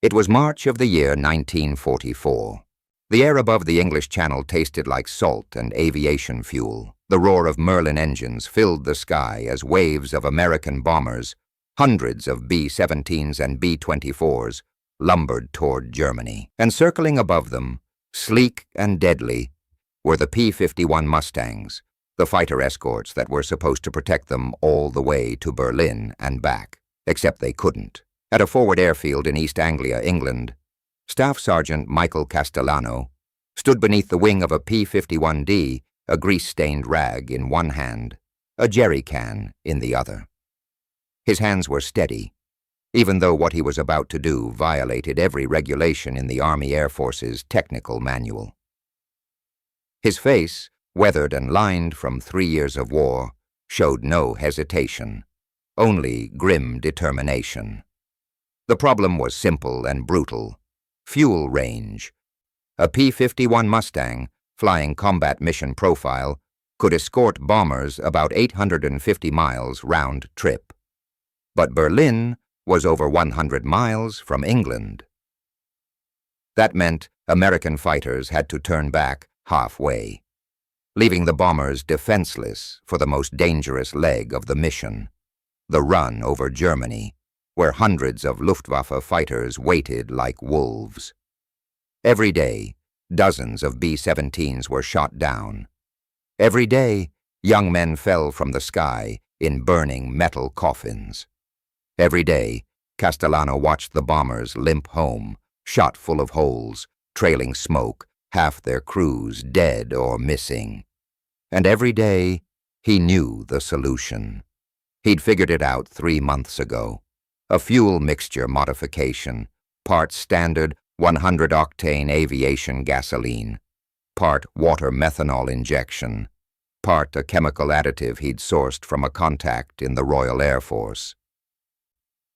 It was March of the year 1944. The air above the English Channel tasted like salt and aviation fuel. The roar of Merlin engines filled the sky as waves of American bombers, hundreds of B-17s and B-24s, lumbered toward Germany. And circling above them, sleek and deadly, were the P-51 Mustangs, the fighter escorts that were supposed to protect them all the way to Berlin and back, except they couldn't. At a forward airfield in East Anglia, England, Staff Sergeant Michael Castellano stood beneath the wing of a P-51D, a grease-stained rag in one hand, a jerry can in the other. His hands were steady, even though what he was about to do violated every regulation in the Army Air Force's technical manual. His face, weathered and lined from 3 years of war, showed no hesitation, only grim determination. The problem was simple and brutal: fuel range. A P-51 Mustang, flying combat mission profile, could escort bombers about 850 miles round trip. But Berlin was over 100 miles from England. That meant American fighters had to turn back halfway, leaving the bombers defenseless for the most dangerous leg of the mission, the run over Germany, where hundreds of Luftwaffe fighters waited like wolves. Every day, dozens of B-17s were shot down. Every day, young men fell from the sky in burning metal coffins. Every day, Castellano watched the bombers limp home, shot full of holes, trailing smoke, half their crews dead or missing. And every day, he knew the solution. He'd figured it out 3 months ago. A fuel mixture modification, part standard 100-octane aviation gasoline, part water methanol injection, part a chemical additive he'd sourced from a contact in the Royal Air Force.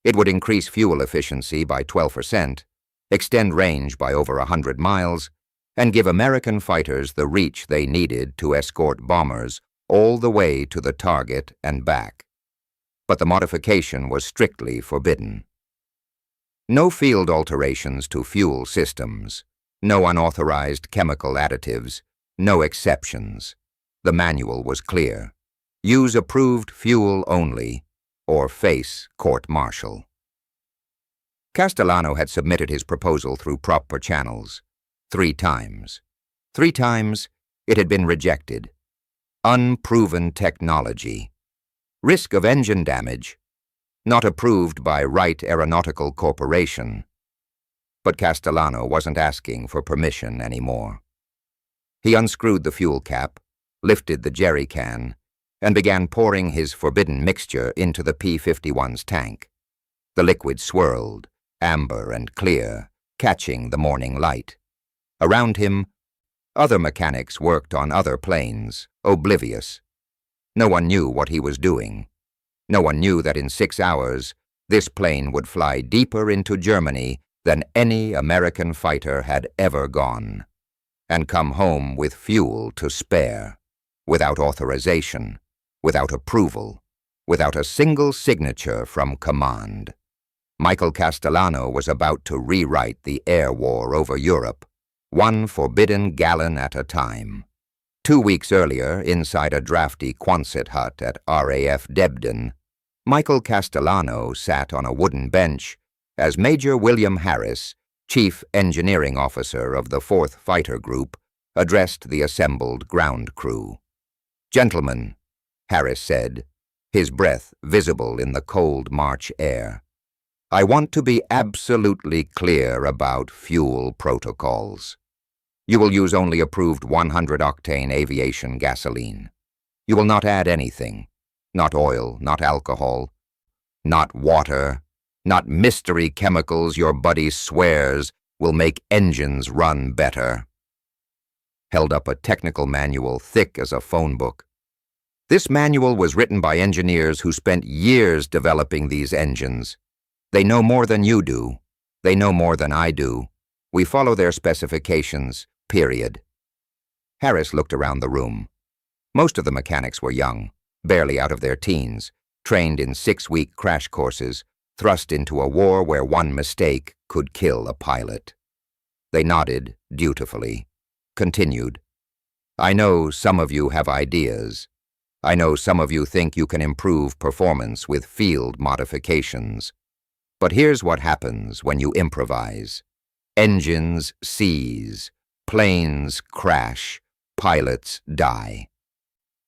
It would increase fuel efficiency by 12%, extend range by over 100 miles, and give American fighters the reach they needed to escort bombers all the way to the target and back. But the modification was strictly forbidden. No field alterations to fuel systems, no unauthorized chemical additives, no exceptions. The manual was clear: use approved fuel only, or face court-martial. Castellano had submitted his proposal through proper channels 3 times. 3 times it had been rejected. Unproven technology. Risk of engine damage. Not approved by Wright Aeronautical Corporation. But Castellano wasn't asking for permission anymore. He unscrewed the fuel cap, lifted the jerry can, and began pouring his forbidden mixture into the P-51's tank. The liquid swirled, amber and clear, catching the morning light. Around him, other mechanics worked on other planes, oblivious. No one knew what he was doing. No one knew that in 6 hours, this plane would fly deeper into Germany than any American fighter had ever gone, and come home with fuel to spare, without authorization, without approval, without a single signature from command. Michael Castellano was about to rewrite the air war over Europe, one forbidden gallon at a time. 2 weeks earlier, inside a drafty Quonset hut at RAF Debden, Michael Castellano sat on a wooden bench as Major William Harris, Chief Engineering Officer of the 4th Fighter Group, addressed the assembled ground crew. "Gentlemen," Harris said, his breath visible in the cold March air, "I want to be absolutely clear about fuel protocols. You will use only approved 100-octane aviation gasoline. You will not add anything, not oil, not alcohol, not water, not mystery chemicals your buddy swears will make engines run better." Held up a technical manual thick as a phone book. This manual was written by engineers who spent years developing these engines. They know more than you do. They know more than I do. We follow their specifications, period. Harris looked around the room. Most of the mechanics were young, barely out of their teens, trained in 6-week crash courses, thrust into a war where one mistake could kill a pilot. They nodded dutifully, continued. I know some of you have ideas. I know some of you think you can improve performance with field modifications. But here's what happens when you improvise. Engines seize, planes crash, pilots die.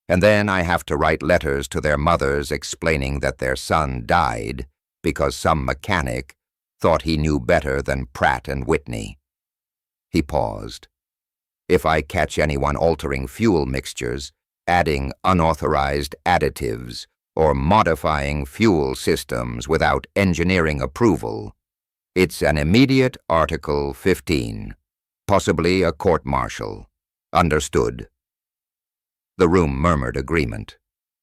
And then I have to write letters to their mothers explaining that their son died because some mechanic thought he knew better than Pratt and Whitney. He paused. If I catch anyone altering fuel mixtures, adding unauthorized additives, or modifying fuel systems without engineering approval, it's an immediate Article 15, possibly a court-martial. Understood? The room murmured agreement.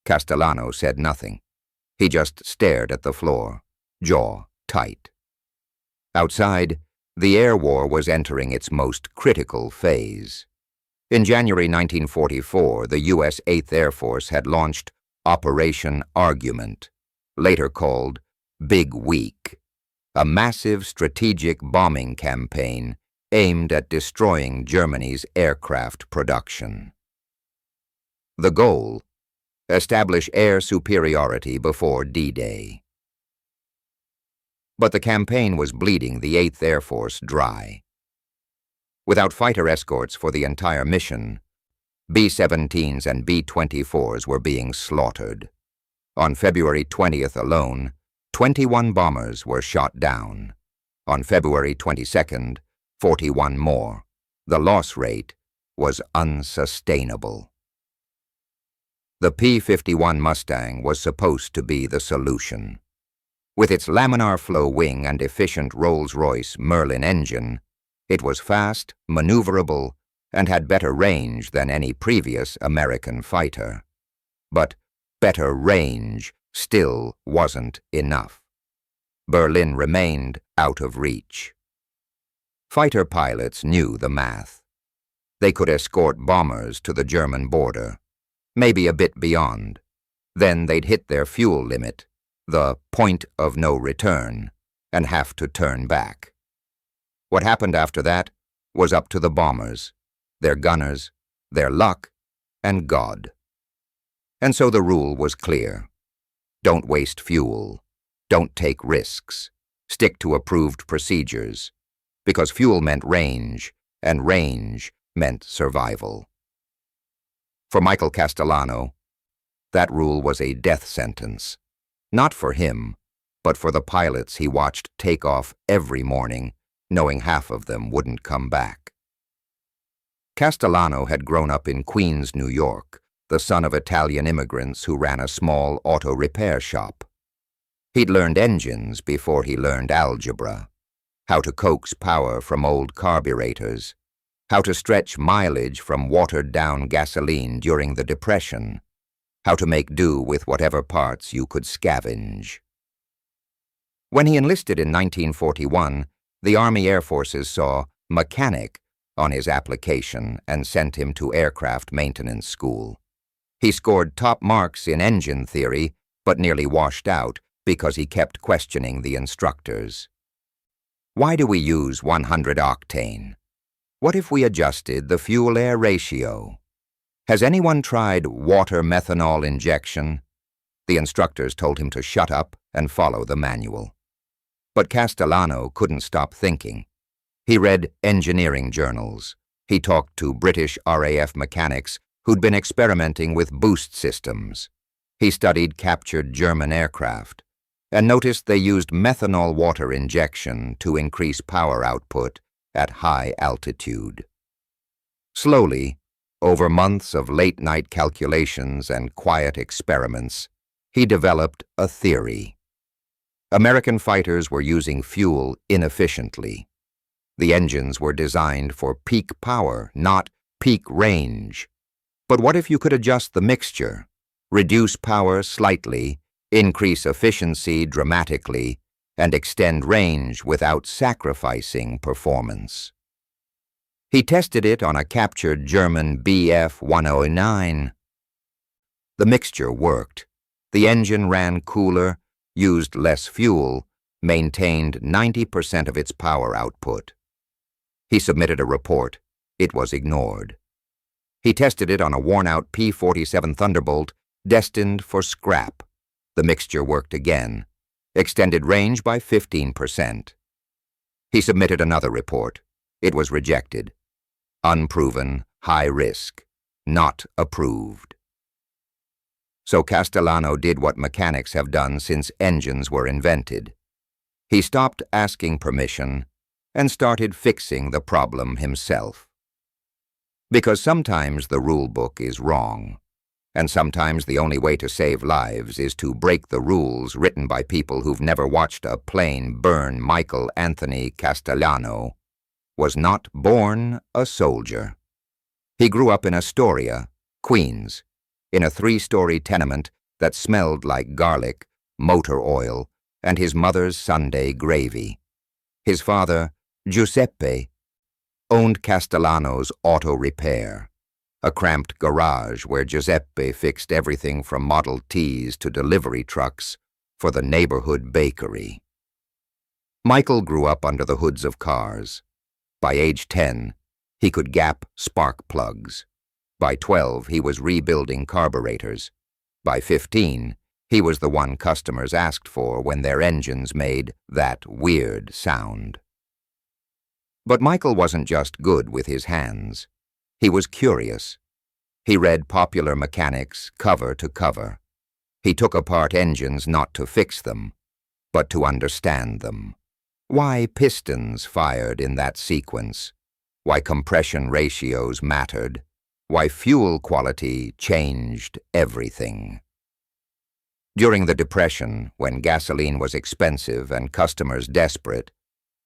Castellano said nothing. He just stared at the floor, jaw tight. Outside, the air war was entering its most critical phase. In January 1944, the U.S. 8th Air Force had launched Operation Argument, later called Big Week, a massive strategic bombing campaign aimed at destroying Germany's aircraft production. The goal: establish air superiority before D-Day. But the campaign was bleeding the 8th Air Force dry. Without fighter escorts for the entire mission, B-17s and B-24s were being slaughtered. On February 20th alone, 21 bombers were shot down. On February 22nd, 41 more. The loss rate was unsustainable. The P-51 Mustang was supposed to be the solution. With its laminar flow wing and efficient Rolls-Royce Merlin engine, it was fast, maneuverable, and had better range than any previous American fighter. But better range still wasn't enough. Berlin remained out of reach. Fighter pilots knew the math. They could escort bombers to the German border, maybe a bit beyond. Then they'd hit their fuel limit, the point of no return, and have to turn back. What happened after that was up to the bombers, their gunners, their luck, and God. And so the rule was clear. Don't waste fuel. Don't take risks. Stick to approved procedures. Because fuel meant range, and range meant survival. For Michael Castellano, that rule was a death sentence. Not for him, but for the pilots he watched take off every morning, knowing half of them wouldn't come back. Castellano had grown up in Queens, New York, the son of Italian immigrants who ran a small auto repair shop. He'd learned engines before he learned algebra, how to coax power from old carburetors, how to stretch mileage from watered-down gasoline during the Depression, how to make do with whatever parts you could scavenge. When he enlisted in 1941, the Army Air Forces saw mechanic on his application and sent him to aircraft maintenance school. He scored top marks in engine theory, but nearly washed out because he kept questioning the instructors. Why do we use 100 octane? What if we adjusted the fuel-air ratio? Has anyone tried water methanol injection? The instructors told him to shut up and follow the manual. But Castellano couldn't stop thinking. He read engineering journals. He talked to British RAF mechanics who'd been experimenting with boost systems. He studied captured German aircraft and noticed they used methanol water injection to increase power output at high altitude. Slowly, over months of late-night calculations and quiet experiments, he developed a theory. American fighters were using fuel inefficiently. The engines were designed for peak power, not peak range. But what if you could adjust the mixture, reduce power slightly, increase efficiency dramatically, and extend range without sacrificing performance? He tested it on a captured German Bf-109. The mixture worked. The engine ran cooler, used less fuel, maintained 90% of its power output. He submitted a report. It was ignored. He tested it on a worn-out P-47 Thunderbolt destined for scrap. The mixture worked again, extended range by 15%. He submitted another report. It was rejected. Unproven, high risk, not approved. So Castellano did what mechanics have done since engines were invented. He stopped asking permission and started fixing the problem himself. Because sometimes the rule book is wrong, and sometimes the only way to save lives is to break the rules written by people who've never watched a plane burn. Michael Anthony Castellano was not born a soldier. He grew up in Astoria, Queens, in a 3-story tenement that smelled like garlic, motor oil, and his mother's Sunday gravy. His father, Giuseppe, owned Castellano's Auto Repair, a cramped garage where Giuseppe fixed everything from Model Ts to delivery trucks for the neighborhood bakery. Michael grew up under the hoods of cars. By age 10, he could gap spark plugs. By 12, he was rebuilding carburetors. By 15, he was the one customers asked for when their engines made that weird sound. But Michael wasn't just good with his hands. He was curious. He read Popular Mechanics cover to cover. He took apart engines not to fix them, but to understand them. Why pistons fired in that sequence, why compression ratios mattered, why fuel quality changed everything. During the Depression, when gasoline was expensive and customers desperate,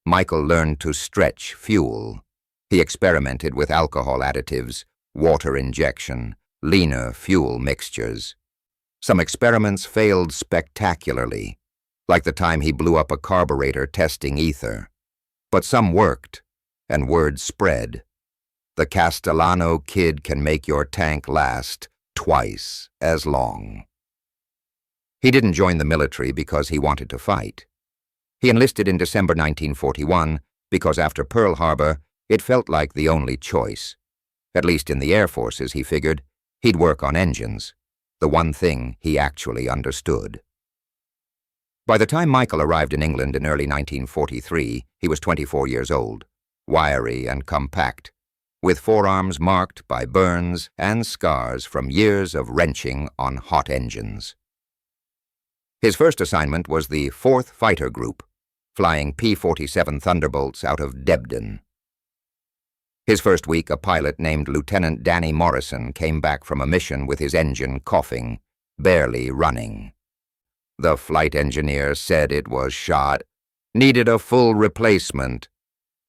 Michael learned to stretch fuel. He experimented with alcohol additives, water injection, leaner fuel mixtures. Some experiments failed spectacularly, like the time he blew up a carburetor testing ether. But some worked, and word spread. The Castellano kid can make your tank last twice as long. He didn't join the military because he wanted to fight. He enlisted in December 1941 because after Pearl Harbor, it felt like the only choice. At least in the Air Forces, he figured, he'd work on engines, the one thing he actually understood. By the time Michael arrived in England in early 1943, he was 24 years old, wiry and compact, with forearms marked by burns and scars from years of wrenching on hot engines. His first assignment was the 4th Fighter Group, flying P-47 Thunderbolts out of Debden. His first week, a pilot named Lieutenant Danny Morrison came back from a mission with his engine coughing, barely running. The flight engineer said it was shot, needed a full replacement,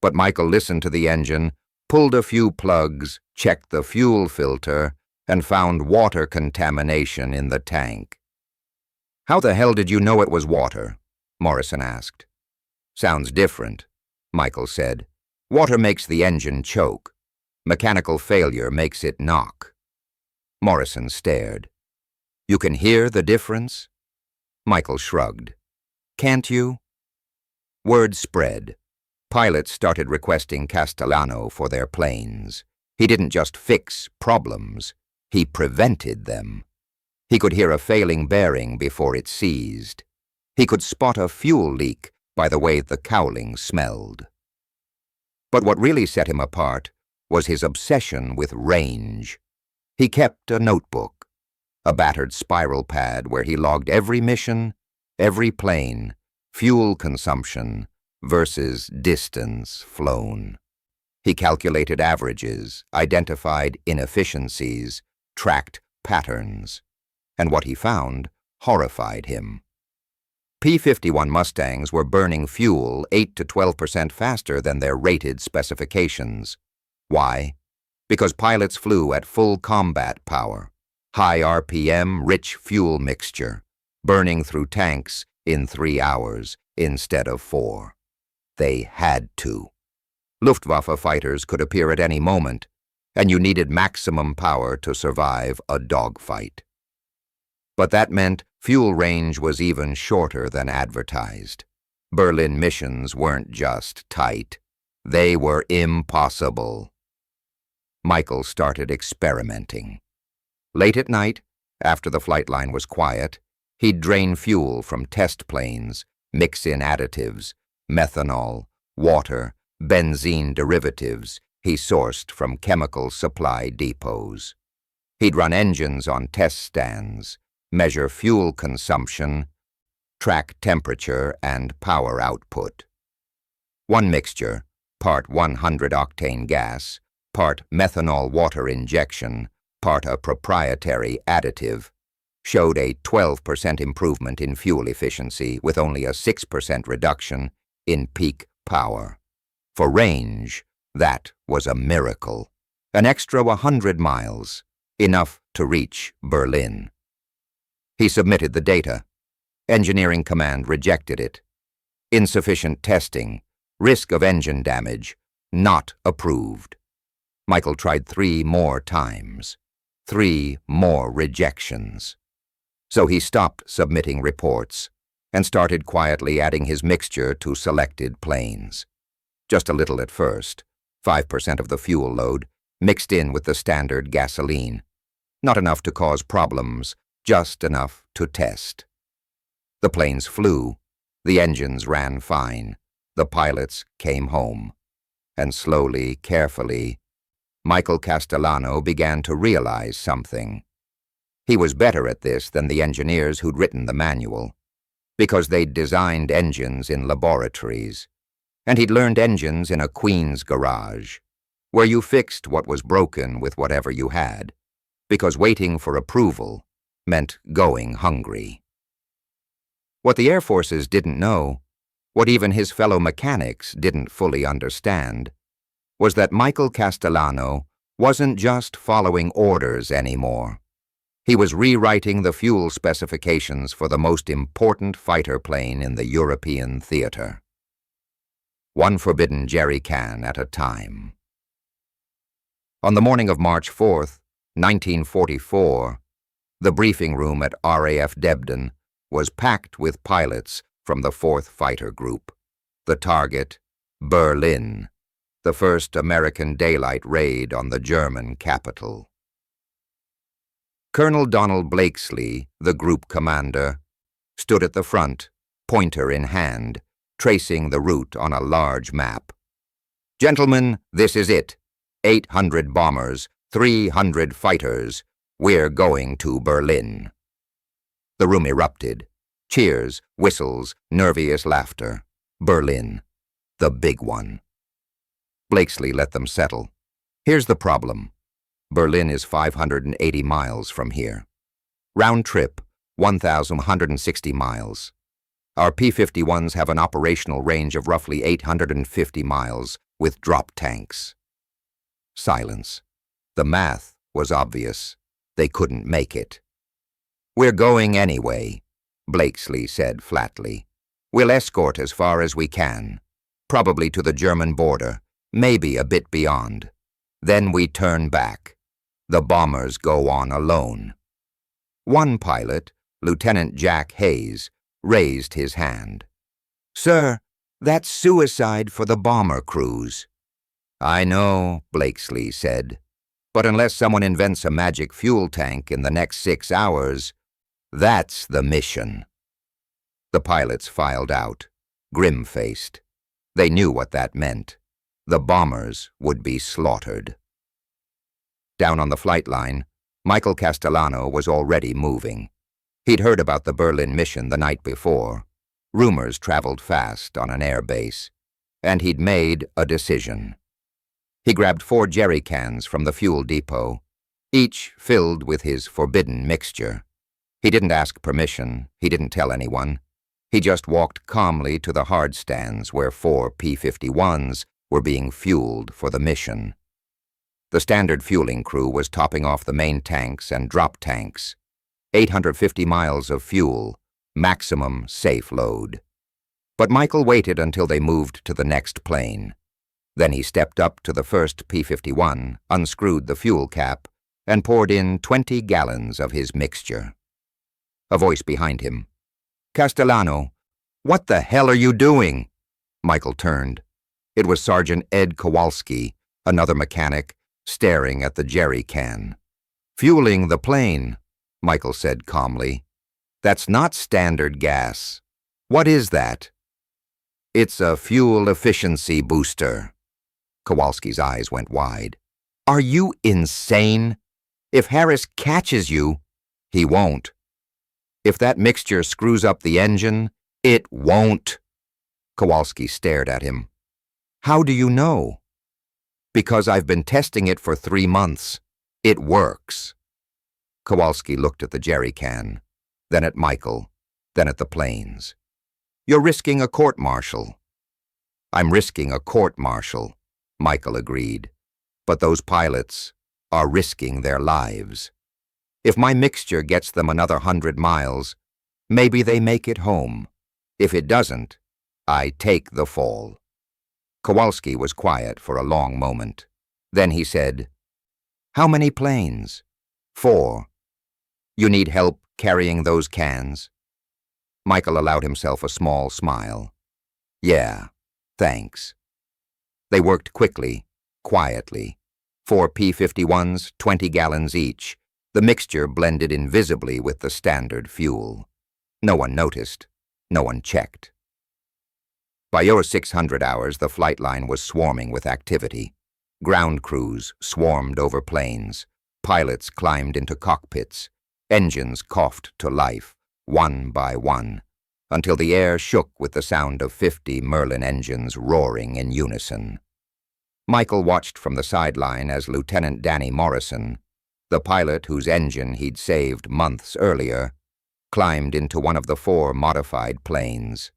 but Michael listened to the engine, pulled a few plugs, checked the fuel filter, and found water contamination in the tank. "How the hell did you know it was water?" Morrison asked. "Sounds different," Michael said. "Water makes the engine choke. Mechanical failure makes it knock." Morrison stared. "You can hear the difference?" Michael shrugged. "Can't you?" Word spread. Pilots started requesting Castellano for their planes. He didn't just fix problems, he prevented them. He could hear a failing bearing before it seized. He could spot a fuel leak by the way the cowling smelled. But what really set him apart was his obsession with range. He kept a notebook, a battered spiral pad where he logged every mission, every plane, fuel consumption versus distance flown. He calculated averages, identified inefficiencies, tracked patterns. And what he found horrified him. P-51 Mustangs were burning fuel 8 to 12% faster than their rated specifications. Why? Because pilots flew at full combat power, high RPM, rich fuel mixture, burning through tanks in 3 hours instead of 4. They had to. Luftwaffe fighters could appear at any moment, and you needed maximum power to survive a dogfight. But that meant fuel range was even shorter than advertised. Berlin missions weren't just tight. They were impossible. Michael started experimenting. Late at night, after the flight line was quiet, he'd drain fuel from test planes, mix in additives, methanol, water, benzene derivatives he sourced from chemical supply depots. He'd run engines on test stands, measure fuel consumption, track temperature and power output. One mixture, part 100-octane gas, part methanol water injection, part a proprietary additive, showed a 12% improvement in fuel efficiency with only a 6% reduction in peak power. For range, that was a miracle. An extra 100 miles, enough to reach Berlin. He submitted the data. Engineering Command rejected it. Insufficient testing, risk of engine damage, not approved. Michael tried 3 more times. 3 more rejections. So he stopped submitting reports and started quietly adding his mixture to selected planes. Just a little at first, 5% of the fuel load, mixed in with the standard gasoline. Not enough to cause problems, just enough to test. The planes flew, the engines ran fine, the pilots came home. And slowly, carefully, Michael Castellano began to realize something. He was better at this than the engineers who'd written the manual, because they'd designed engines in laboratories, and he'd learned engines in a queen's garage, where you fixed what was broken with whatever you had, because waiting for approval meant going hungry. What the Air Forces didn't know, what even his fellow mechanics didn't fully understand, was that Michael Castellano wasn't just following orders anymore. He was rewriting the fuel specifications for the most important fighter plane in the European theater. One forbidden jerry can at a time. On the morning of March 4th, 1944, the briefing room at RAF Debden was packed with pilots from the 4th Fighter Group. The target, Berlin, the first American daylight raid on the German capital. Colonel Donald Blakesley, the group commander, stood at the front, pointer in hand, tracing the route on a large map. "Gentlemen, this is it. 800 bombers, 300 fighters. We're going to Berlin." The room erupted. Cheers, whistles, nervous laughter. Berlin, the big one. Blakesley let them settle. "Here's the problem. Berlin is 580 miles from here. Round trip, 1,160 miles. Our P-51s have an operational range of roughly 850 miles with drop tanks." Silence. The math was obvious. They couldn't make it. "We're going anyway," Blakesley said flatly. "We'll escort as far as we can, probably to the German border, maybe a bit beyond. Then we turn back. The bombers go on alone." One pilot, Lieutenant Jack Hayes, raised his hand. "Sir, that's suicide for the bomber crews." "I know," Blakesley said, "but unless someone invents a magic fuel tank in the next 6 hours, that's the mission." The pilots filed out, grim-faced. They knew what that meant. The bombers would be slaughtered. Down on the flight line, Michael Castellano was already moving. He'd heard about the Berlin mission the night before. Rumors traveled fast on an air base, and he'd made a decision. He grabbed 4 jerry cans from the fuel depot, each filled with his forbidden mixture. He didn't ask permission, he didn't tell anyone. He just walked calmly to the hard stands where 4 P-51s were being fueled for the mission. The standard fueling crew was topping off the main tanks and drop tanks. 850 miles of fuel, maximum safe load. But Michael waited until they moved to the next plane. Then he stepped up to the first P-51, unscrewed the fuel cap, and poured in 20 gallons of his mixture. A voice behind him. "Castellano, "What the hell are you doing?" Michael turned. It was Sergeant Ed Kowalski, another mechanic, staring at the jerry can. "Fueling the plane," Michael said calmly. "That's not standard gas. What is that?" "It's a fuel efficiency booster." Kowalski's eyes went wide. "Are you insane? If Harris catches you—" "He won't. If that mixture screws up the engine, it won't." Kowalski stared at him. "How do you know?" "Because I've been testing it for 3 months. It works." Kowalski looked at the jerry can, then at Michael, then at the planes. "You're risking a court-martial." "I'm risking a court-martial," Michael agreed. "But those pilots are risking their lives. If my mixture gets them another 100 miles, maybe they make it home. If it doesn't, I take the fall." Kowalski was quiet for a long moment. Then he said, "How many planes?" "4. You need help carrying those cans?" Michael allowed himself a small smile. "Yeah, thanks." They worked quickly, quietly. 4 P-51s, 20 gallons each. The mixture blended invisibly with the standard fuel. No one noticed. No one checked. By your 600 hours, the flight line was swarming with activity. Ground crews swarmed over planes. Pilots climbed into cockpits. Engines coughed to life, one by one, until the air shook with the sound of 50 Merlin engines roaring in unison. Michael watched from the sideline as Lieutenant Danny Morrison, the pilot whose engine he'd saved months earlier, climbed into one of the 4 modified planes.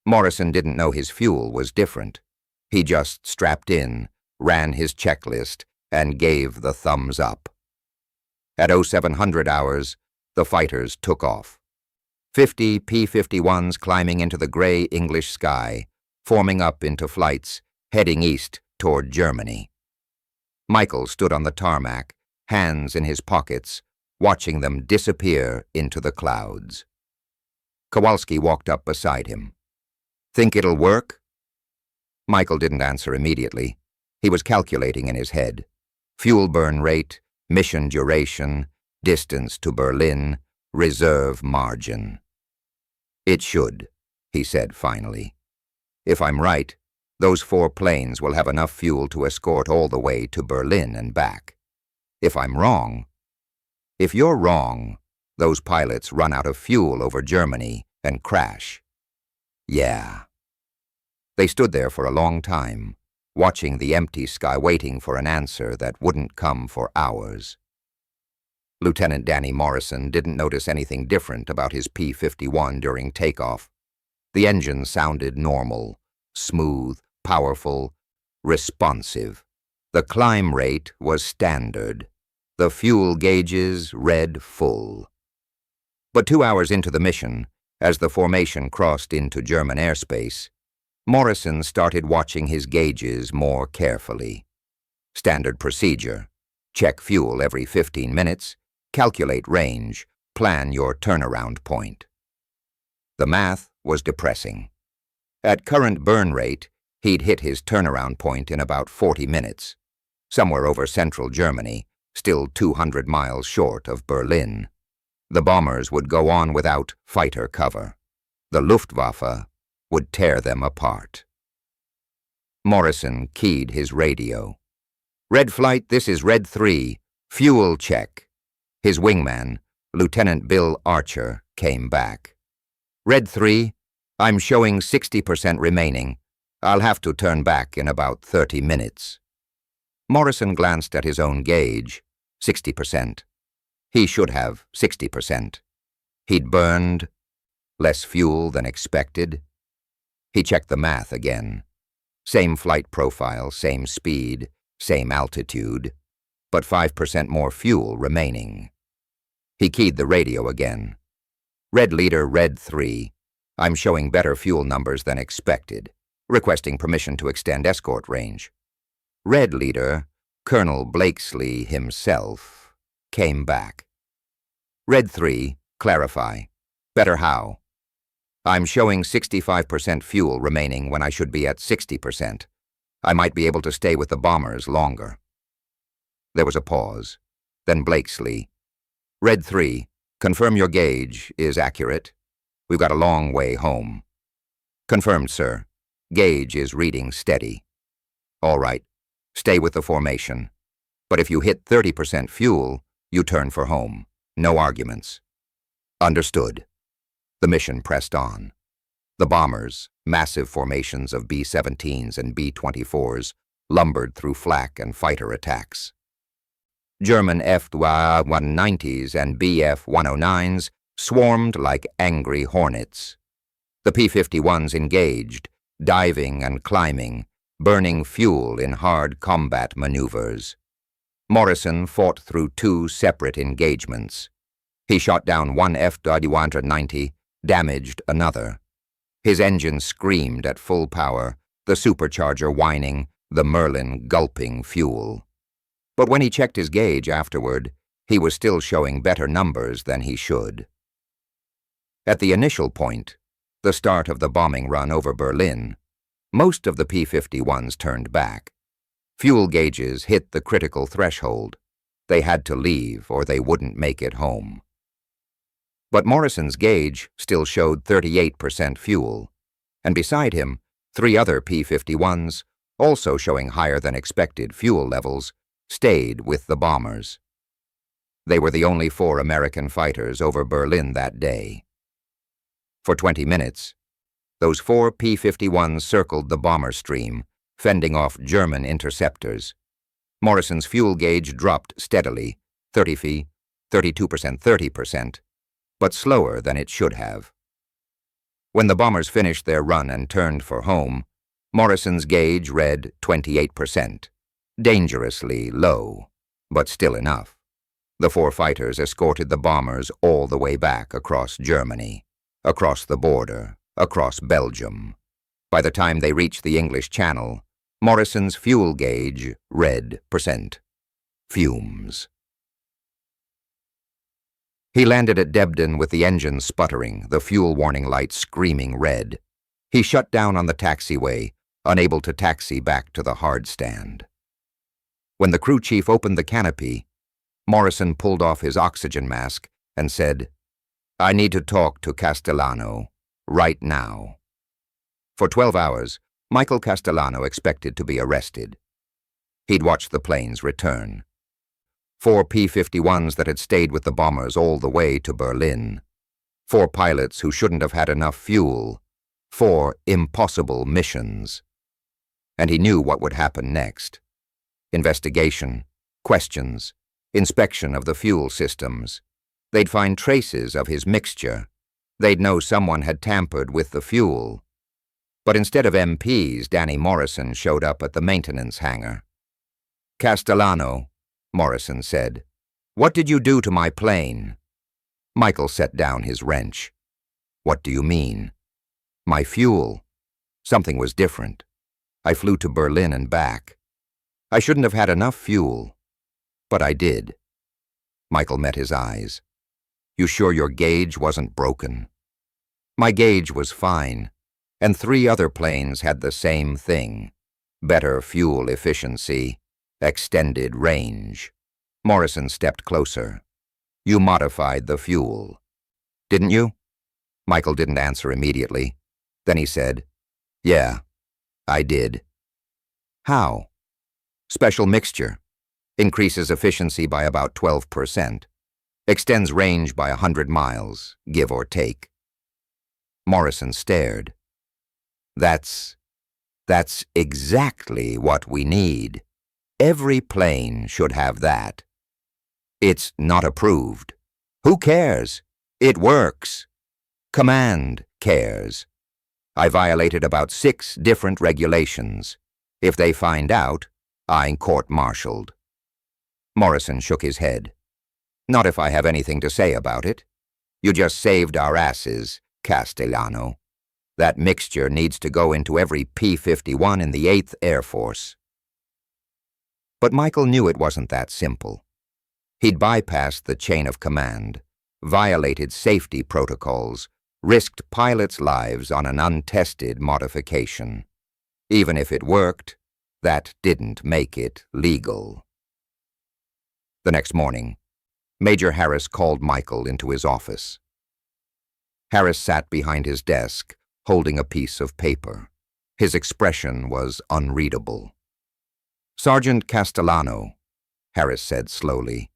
Morrison didn't know his fuel was different. He just strapped in, ran his checklist, and gave the thumbs up. At 0700 hours, the fighters took off. 50 P-51s climbing into the gray English sky, forming up into flights, heading east toward Germany. Michael stood on the tarmac, hands in his pockets, watching them disappear into the clouds. Kowalski walked up beside him. "Think it'll work?" Michael didn't answer immediately. He was calculating in his head. Fuel burn rate, mission duration, distance to Berlin, reserve margin. "It should," he said finally. "If I'm right, those 4 planes will have enough fuel to escort all the way to Berlin and back. If I'm wrong—" "If you're wrong, those pilots run out of fuel over Germany and crash." "Yeah." They stood there for a long time, watching the empty sky, waiting for an answer that wouldn't come for hours. Lieutenant Danny Morrison didn't notice anything different about his P-51 during takeoff. The engine sounded normal, smooth, powerful, responsive. The climb rate was standard. The fuel gauges read full. But 2 hours into the mission, as the formation crossed into German airspace, Morrison started watching his gauges more carefully. Standard procedure: check fuel every 15 minutes, calculate range, plan your turnaround point. The math was depressing. At current burn rate, he'd hit his turnaround point in about 40 minutes, somewhere over central Germany, still 200 miles short of Berlin. The bombers would go on without fighter cover. The Luftwaffe would tear them apart. Morrison keyed his radio. "Red Flight, this is Red 3. Fuel check." His wingman, Lieutenant Bill Archer, came back. "Red 3, I'm showing 60% remaining. I'll have to turn back in about 30 minutes. Morrison glanced at his own gauge. 60%. He should have 60%. He'd burned less fuel than expected. He checked the math again. Same flight profile, same speed, same altitude, but 5% more fuel remaining. He keyed the radio again. "Red Leader, Red 3. I'm showing better fuel numbers than expected. Requesting permission to extend escort range." Red Leader, Colonel Blakesley himself, came back. "Red 3, clarify. Better how?" I'm showing 65% fuel remaining when I should be at 60%. I might be able to stay with the bombers longer." There was a pause. Then Blakesley. "Red 3, confirm your gauge is accurate. We've got a long way home." "Confirmed, sir. Gauge is reading steady." "All right. Stay with the formation. But if you hit 30% fuel, you turn for home. No arguments." "Understood." The mission pressed on. The bombers, massive formations of B-17s and B-24s, lumbered through flak and fighter attacks. German F-190s and Bf-109s swarmed like angry hornets. The P-51s engaged, diving and climbing, burning fuel in hard combat maneuvers. Morrison fought through 2 separate engagements. He shot down one F-190, damaged another. His engine screamed at full power, the supercharger whining, the Merlin gulping fuel. But when he checked his gauge afterward, he was still showing better numbers than he should. At the initial point, the start of the bombing run over Berlin, most of the P-51s turned back. Fuel gauges hit the critical threshold. They had to leave or they wouldn't make it home. But Morrison's gauge still showed 38% fuel, and beside him, 3 other P-51s, also showing higher than expected fuel levels, stayed with the bombers. They were the only 4 American fighters over Berlin that day. For 20 minutes, those 4 P-51s circled the bomber stream, fending off German interceptors. Morrison's fuel gauge dropped steadily, 30 feet, 32%, 30%, but slower than it should have. When the bombers finished their run and turned for home, Morrison's gauge read 28%, dangerously low, but still enough. The 4 fighters escorted the bombers all the way back across Germany, across the border, across Belgium. By the time they reached the English Channel, Morrison's fuel gauge read %. Fumes. He landed at Debden with the engine sputtering, the fuel warning lights screaming red. He shut down on the taxiway, unable to taxi back to the hard stand. When the crew chief opened the canopy, Morrison pulled off his oxygen mask and said, "I need to talk to Castellano, right now." For 12 hours, Michael Castellano expected to be arrested. He'd watched the planes return. 4 P-51s that had stayed with the bombers all the way to Berlin. 4 pilots who shouldn't have had enough fuel. 4 impossible missions. And he knew what would happen next. Investigation, questions, inspection of the fuel systems. They'd find traces of his mixture. They'd know someone had tampered with the fuel. But instead of MPs, Danny Morrison showed up at the maintenance hangar. "Castellano," Morrison said, "what did you do to my plane?" Michael set down his wrench. "What do you mean?" "My fuel. Something was different. I flew to Berlin and back. I shouldn't have had enough fuel, but I did." Michael met his eyes. "You sure your gauge wasn't broken?" "My gauge was fine, and 3 other planes had the same thing. Better fuel efficiency, extended range." Morrison stepped closer. "You modified the fuel, didn't you?" Michael didn't answer immediately. Then he said, "Yeah, I did." "How?" "Special mixture. Increases efficiency by about 12%. Extends range by 100 miles, give or take." Morrison stared. That's exactly what we need. Every plane should have that." "It's not approved." "Who cares? It works. Command cares. I violated about 6 different regulations. If they find out, I'm court-martialed." Morrison shook his head. "Not if I have anything to say about it. You just saved our asses, Castellano. That mixture needs to go into every P-51 in the 8th Air Force." But Michael knew it wasn't that simple. He'd bypassed the chain of command, violated safety protocols, risked pilots' lives on an untested modification. Even if it worked, that didn't make it legal. The next morning, Major Harris called Michael into his office. Harris sat behind his desk, holding a piece of paper. His expression was unreadable. "Sergeant Castellano," Harris said slowly,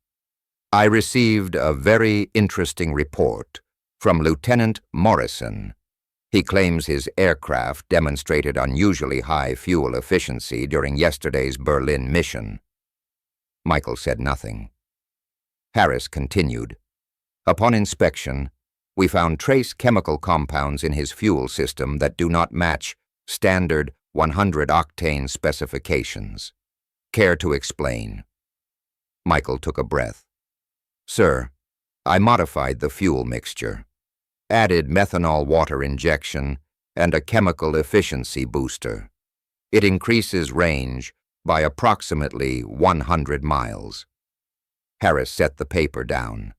"I received a very interesting report from Lieutenant Morrison. He claims his aircraft demonstrated unusually high fuel efficiency during yesterday's Berlin mission." Michael said nothing. Harris continued, "Upon inspection, we found trace chemical compounds in his fuel system that do not match standard 100-octane specifications. Care to explain?" Michael took a breath. "Sir, I modified the fuel mixture, added methanol water injection, and a chemical efficiency booster. It increases range by approximately 100 miles. Harris set the paper down.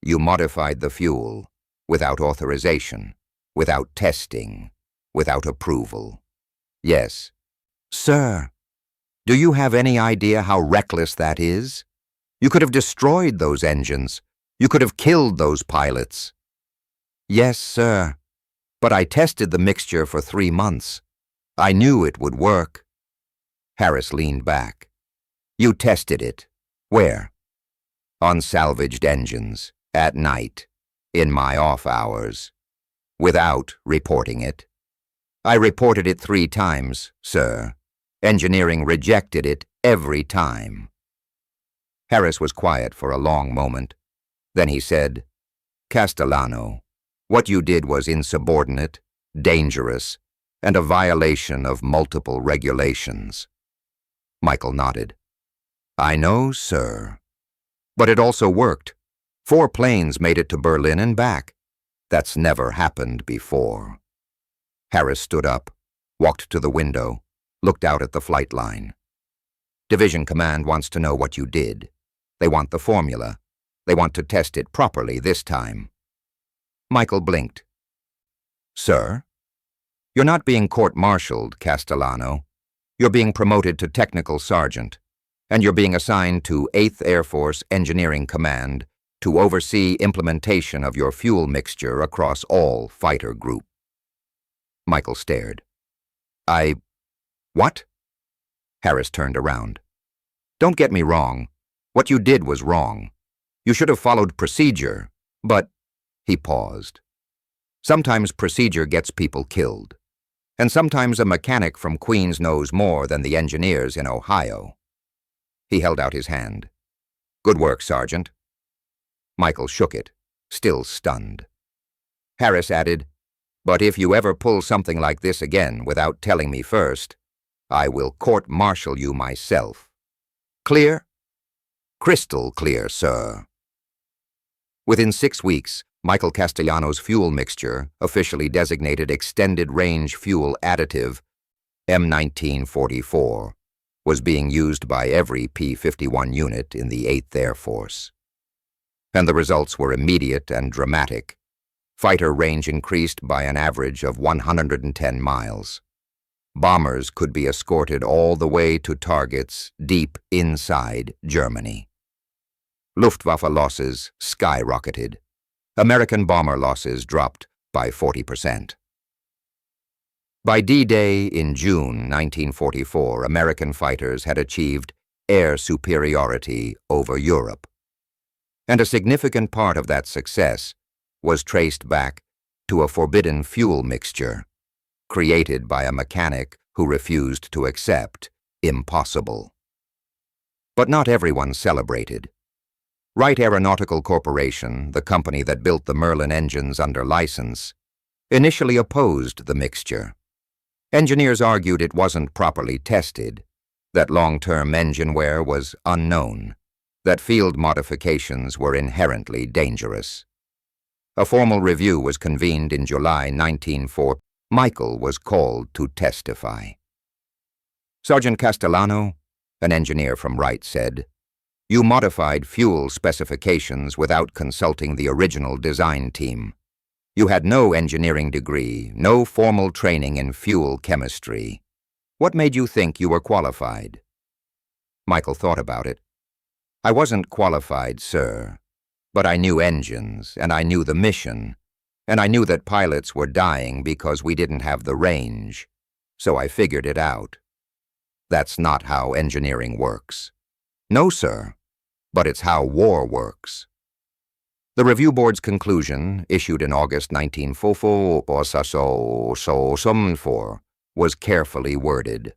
"You modified the fuel without authorization, without testing, without approval." "Yes." "Sir, do you have any idea how reckless that is? You could have destroyed those engines. You could have killed those pilots." "Yes, sir, but I tested the mixture for 3 months. I knew it would work." Harris leaned back. "You tested it. Where?" "On salvaged engines, at night, in my off hours, without reporting it." "I reported it 3 times, sir. Engineering rejected it every time." Harris was quiet for a long moment. Then he said, "Castellano, what you did was insubordinate, dangerous, and a violation of multiple regulations." Michael nodded. "I know, sir. But it also worked. 4 planes made it to Berlin and back. That's never happened before." Harris stood up, walked to the window, looked out at the flight line. "Division Command wants to know what you did. They want the formula. They want to test it properly this time." Michael blinked. "Sir? You're not being court-martialed, Castellano. You're being promoted to technical sergeant, and you're being assigned to 8th Air Force Engineering Command to oversee implementation of your fuel mixture across all fighter groups." Michael stared. What?" Harris turned around. "Don't get me wrong. What you did was wrong. You should have followed procedure, but—" He paused. "Sometimes procedure gets people killed, and sometimes a mechanic from Queens knows more than the engineers in Ohio." He held out his hand. "Good work, Sergeant." Michael shook it, still stunned. Harris added, "But if you ever pull something like this again without telling me first, I will court-martial you myself. Clear?" "Crystal clear, sir." Within 6 weeks, Michael Castellano's fuel mixture, officially designated Extended Range Fuel Additive, M1944, was being used by every P-51 unit in the 8th Air Force. And the results were immediate and dramatic. Fighter range increased by an average of 110 miles. Bombers could be escorted all the way to targets deep inside Germany. Luftwaffe losses skyrocketed. American bomber losses dropped by 40%. By D-Day in June 1944, American fighters had achieved air superiority over Europe. And a significant part of that success was traced back to a forbidden fuel mixture created by a mechanic who refused to accept impossible. But not everyone celebrated. Wright Aeronautical Corporation, the company that built the Merlin engines under license, initially opposed the mixture. Engineers argued it wasn't properly tested, that long-term engine wear was unknown, that field modifications were inherently dangerous. A formal review was convened in July 1940. Michael was called to testify. "Sergeant Castellano," an engineer from Wright said, "you modified fuel specifications without consulting the original design team. You had no engineering degree, no formal training in fuel chemistry. What made you think you were qualified?" Michael thought about it. "I wasn't qualified, sir, but I knew engines, and I knew the mission, and I knew that pilots were dying because we didn't have the range, so I figured it out. That's not how engineering works." "No, sir, but it's how war works." The review board's conclusion, issued in August 1944, was carefully worded.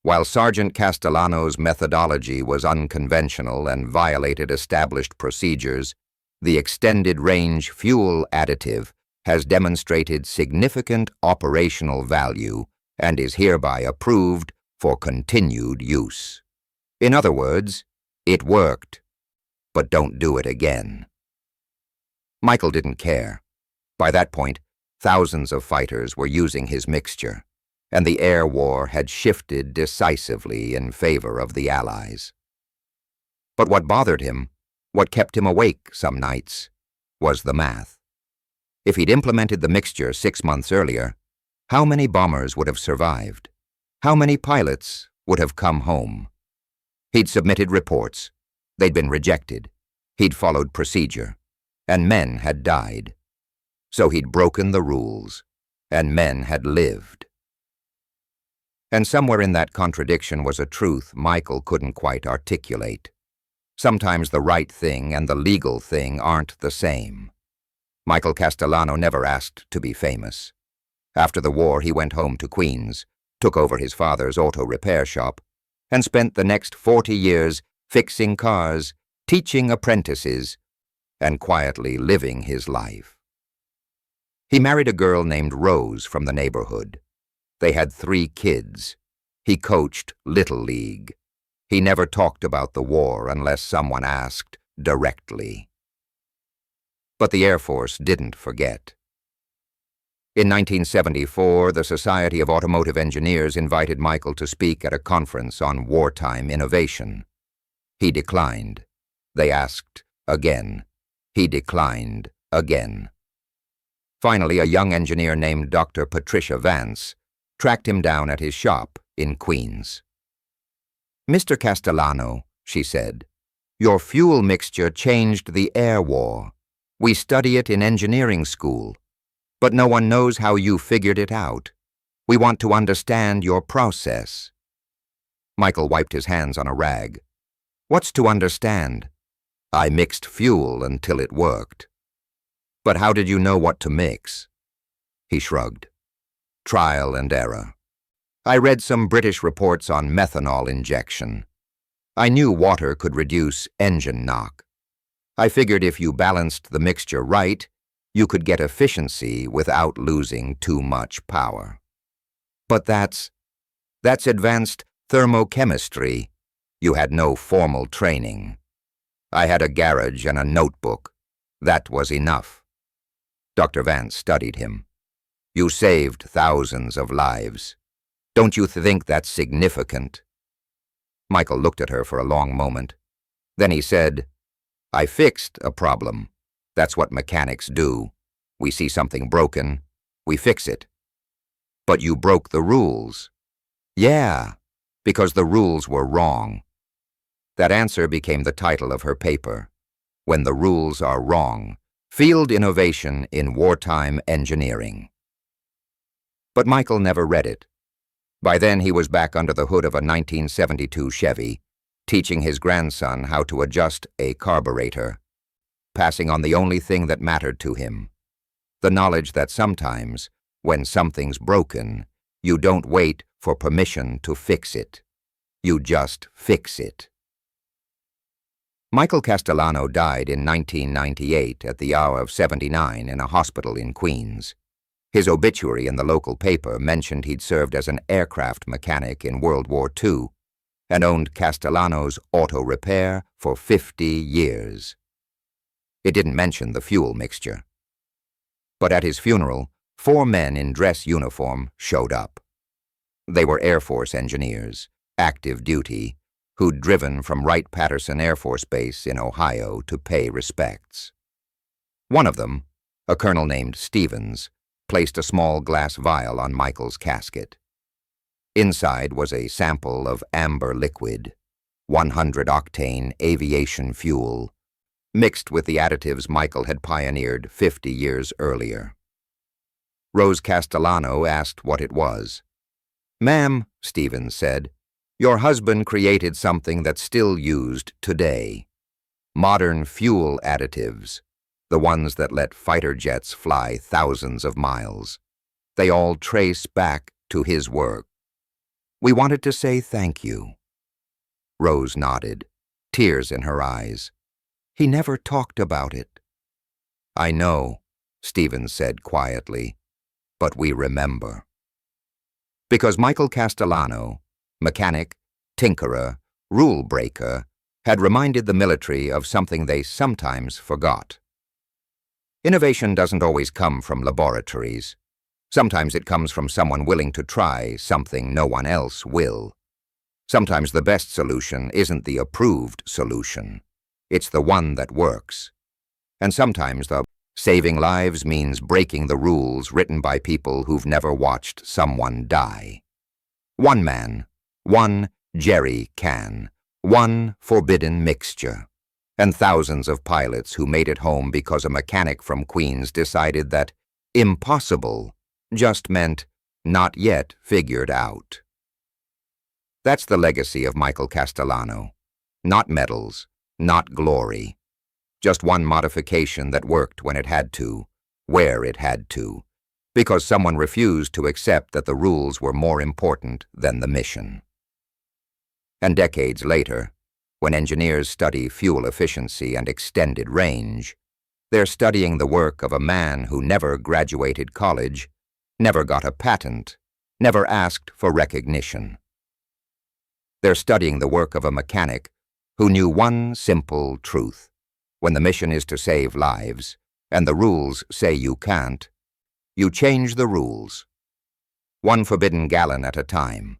While Sergeant Castellano's methodology was unconventional and violated established procedures, the extended-range fuel additive has demonstrated significant operational value and is hereby approved for continued use. In other words, it worked, but don't do it again. Michael didn't care. By that point, thousands of fighters were using his mixture, and the air war had shifted decisively in favor of the Allies. But what bothered him, what kept him awake some nights, was the math. If he'd implemented the mixture 6 months earlier, how many bombers would have survived? How many pilots would have come home? He'd submitted reports. They'd been rejected. He'd followed procedure, and men had died. So he'd broken the rules, and men had lived. And somewhere in that contradiction was a truth Michael couldn't quite articulate. Sometimes the right thing and the legal thing aren't the same. Michael Castellano never asked to be famous. After the war, he went home to Queens, took over his father's auto repair shop, and spent the next 40 years fixing cars, teaching apprentices, and quietly living his life. He married a girl named Rose from the neighborhood. They had 3 kids. He coached Little League. He never talked about the war unless someone asked directly. But the Air Force didn't forget. In 1974, the Society of Automotive Engineers invited Michael to speak at a conference on wartime innovation. He declined. They asked again. He declined again. Finally, a young engineer named Dr. Patricia Vance tracked him down at his shop in Queens. "Mr. Castellano," she said, "your fuel mixture changed the air war. We study it in engineering school, but no one knows how you figured it out. We want to understand your process." Michael wiped his hands on a rag. "What's to understand? I mixed fuel until it worked." "But how did you know what to mix?" He shrugged. "Trial and error. I read some British reports on methanol injection. I knew water could reduce engine knock. I figured if you balanced the mixture right, you could get efficiency without losing too much power." "But that's advanced thermochemistry. You had no formal training." "I had a garage and a notebook. That was enough." Dr. Vance studied him. "You saved thousands of lives. Don't you think that's significant?" Michael looked at her for a long moment. Then he said, "I fixed a problem. That's what mechanics do. We see something broken, we fix it." "But you broke the rules." "Yeah, because the rules were wrong." That answer became the title of her paper, "When the Rules Are Wrong, Field Innovation in Wartime Engineering." But Michael never read it. By then he was back under the hood of a 1972 Chevy, teaching his grandson how to adjust a carburetor, passing on the only thing that mattered to him, the knowledge that sometimes, when something's broken, you don't wait for permission to fix it. You just fix it. Michael Castellano died in 1998 at the hour of 79 in a hospital in Queens. His obituary in the local paper mentioned he'd served as an aircraft mechanic in World War II and owned Castellano's auto repair for 50 years. It didn't mention the fuel mixture. But at his funeral, 4 men in dress uniform showed up. They were Air Force engineers, active duty, who'd driven from Wright-Patterson Air Force Base in Ohio to pay respects. One of them, A colonel named Stevens placed a small glass vial on Michael's casket. Inside was a sample of amber liquid, 100-octane aviation fuel, mixed with the additives Michael had pioneered 50 years earlier. Rose Castellano asked what it was. "Ma'am," Stevens said, "your husband created something that's still used today. Modern fuel additives, the ones that let fighter jets fly thousands of miles. They all trace back to his work. We wanted to say thank you." Rose nodded, tears in her eyes. "He never talked about it." "I know," Stevens said quietly, "but we remember." Because Michael Castellano, mechanic, tinkerer, rule breaker, had reminded the military of something they sometimes forgot. Innovation doesn't always come from laboratories. Sometimes it comes from someone willing to try something no one else will. Sometimes the best solution isn't the approved solution. It's the one that works. And sometimes the saving lives means breaking the rules written by people who've never watched someone die. One man, one jerry can, one forbidden mixture, and thousands of pilots who made it home because a mechanic from Queens decided that impossible just meant not yet figured out. That's the legacy of Michael Castellano. Not medals, not glory. Just one modification that worked when it had to, where it had to, because someone refused to accept that the rules were more important than the mission. And decades later, when engineers study fuel efficiency and extended range, they're studying the work of a man who never graduated college, never got a patent, never asked for recognition. They're studying the work of a mechanic who knew one simple truth. When the mission is to save lives, and the rules say you can't, you change the rules. One forbidden gallon at a time.